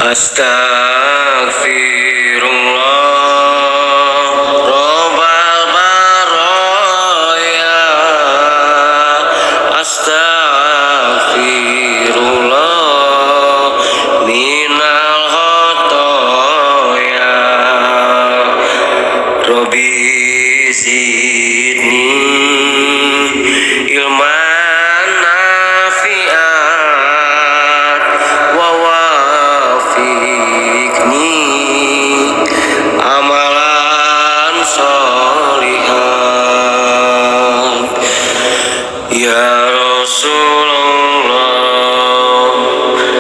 Astaghfirullah Rabbal baraya. Astaghfirullah minal khotoya. Rabbi zidni ilman nafi'an wa wafiqni amalan sholihan. Ya Rasulullah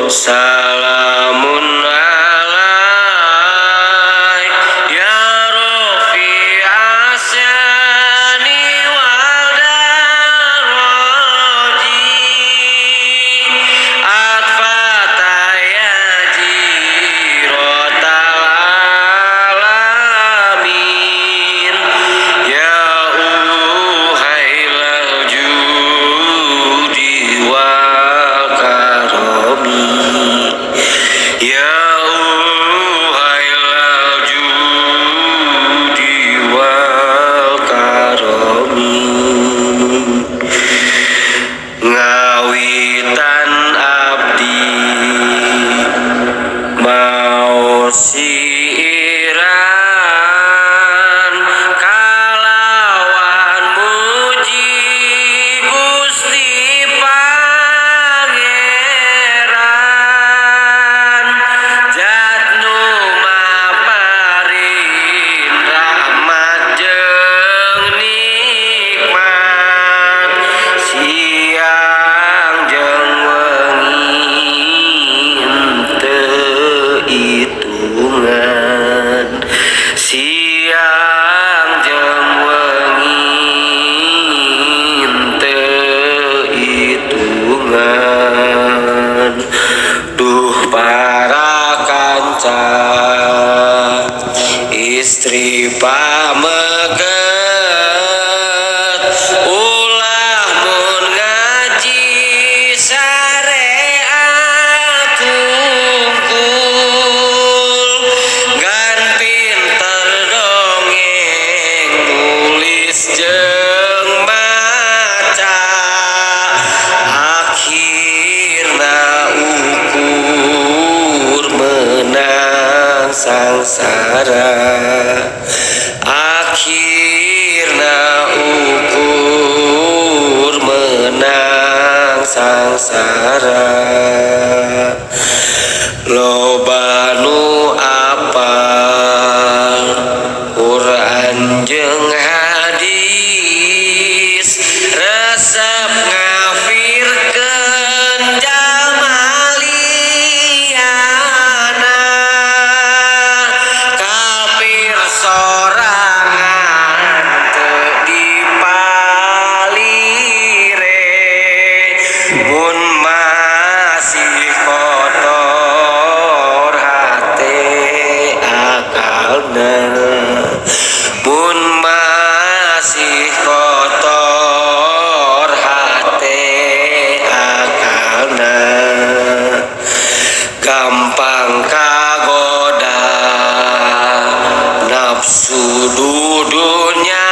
salamun alaik ya Rafi asyani wal daraji atfataya jirotal alamin ya uhailal judi wal karomi ya uhailal judi wal karomi. Ngawitan abdi mau siiran kalawan muji Gusti Pangeran jatnu maparin rahmat jeung nikmat siang jeung wengi teu itungan siang jeung wengi teu itungan. Duh para kanca istri pameget ulah mun ngaji sareat tungkul gan pinter dongeng nulis jeung maca akhirna ukur menang sangsara akhirna ukur menang sangsara. Loba nu apal Quran jeung hadis resep ngafirkeun jamaliyana kafir sorangan teu dipalire mun masih kotor hate akalna mun masih kotor hate akalna gampang kagoda nafsu dudunya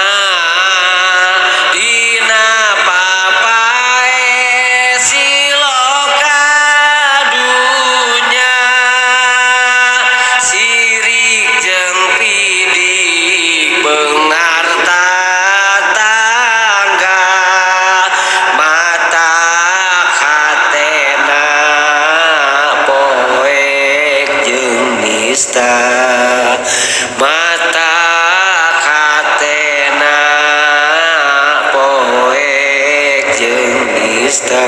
dina papae siloka dunya sirik jeung pidik beungar tatangga mata hatena poek jeung nista mata hatena poek jeung nista.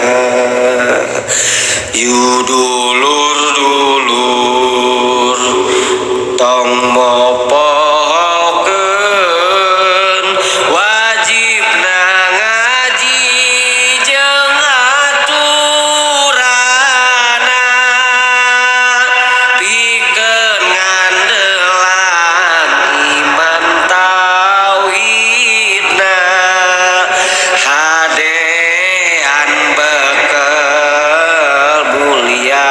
Yudulur-dulur tong mopohokeun wajibna ngaji jeung aturana pikeun ngandelan iman tauhidna hadean bekel mulia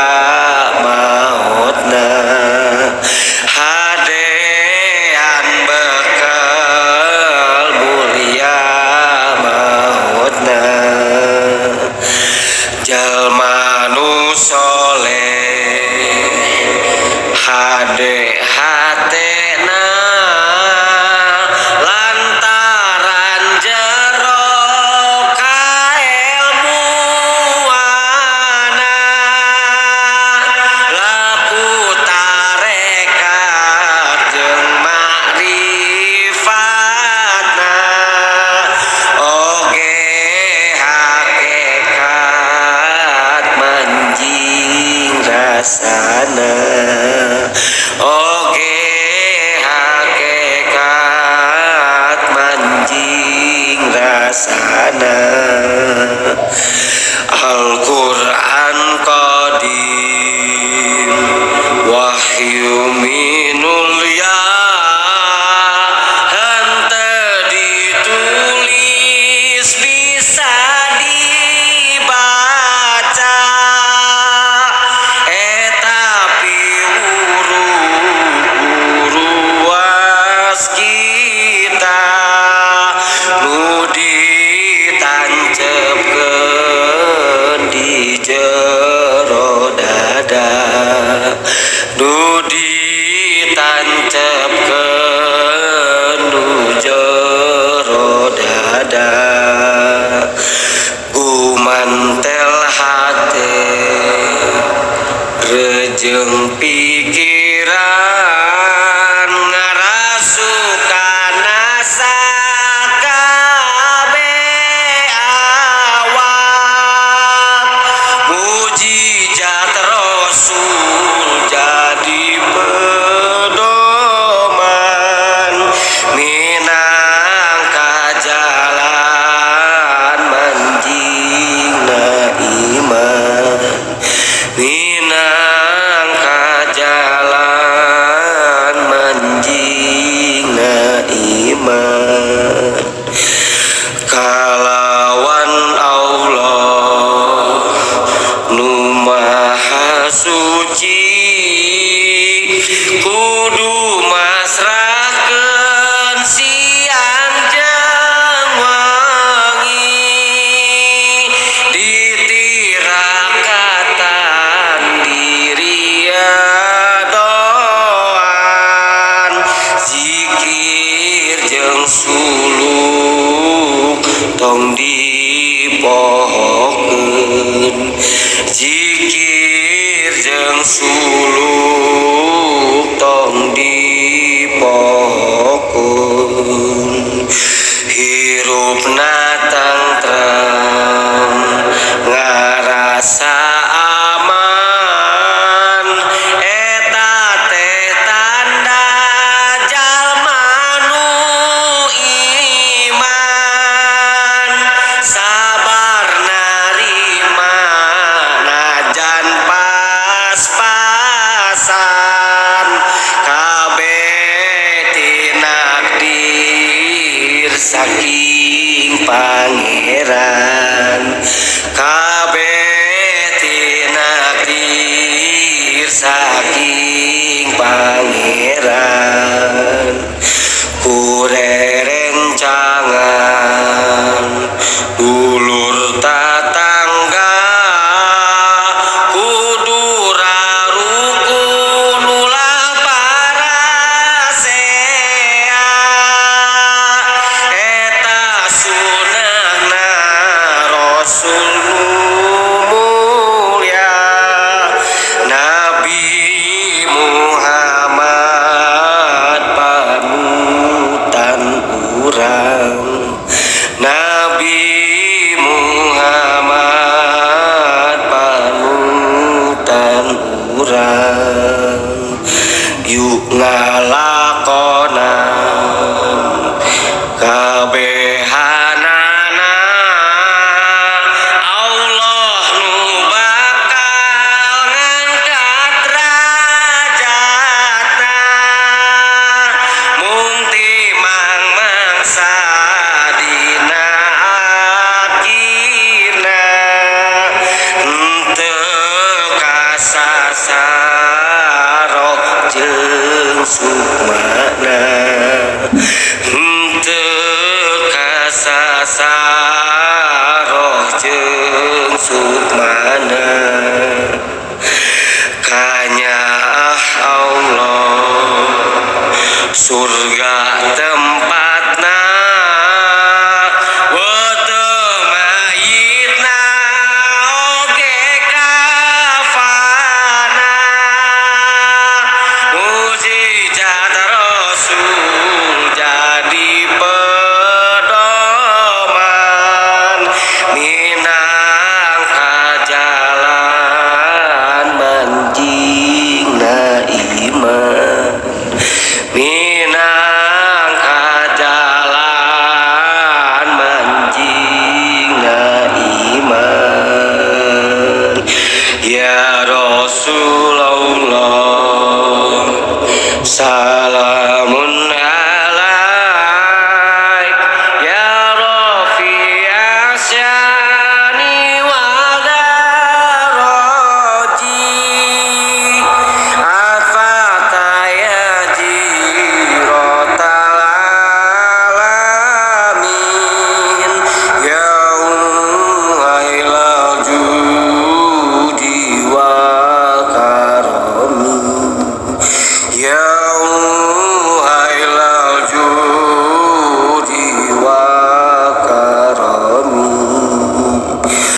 oge hakikat manjing rasana Al-Quran qadim wahyu minul ya henteu ditulis bisa dibaca tapi uru-uru waskita nu ditancepkeun di jero dada nu ditancepkeun nu jero dada gumantel hate rejeng pikiran ngarasukan sakabe awak mujizat Rasul jadi pedoman minangka jalan manjingna iman minangka jalan manjingna iman kalawan Allah nu maha suci kudu masrahkeun siang jeung wengi ditirakatan diriya doan zikir jeung suluk tong dipohokeun zikir jeung suluk tong dipohokeun hirupna tentrem ngarasa aman eta teh tanda jalma nu iman sabar narima najan pas-pasan kabeh tinakdir saking pangeran kabeh tinakdir saking pangeran kurerencangan dulur tatangga kudu rarukun ulah parasea eta sunahna Rasul nu mulia Nabi Muhammad panutan urang Nabi Muhammad panutan urang yuk ngalakonan kabehanana Allah nu bakal ngangkat derajatna mung timang mangsa dina akhirna henteu kasasaro jeung sukmana henteu kasasaro jeung sukmana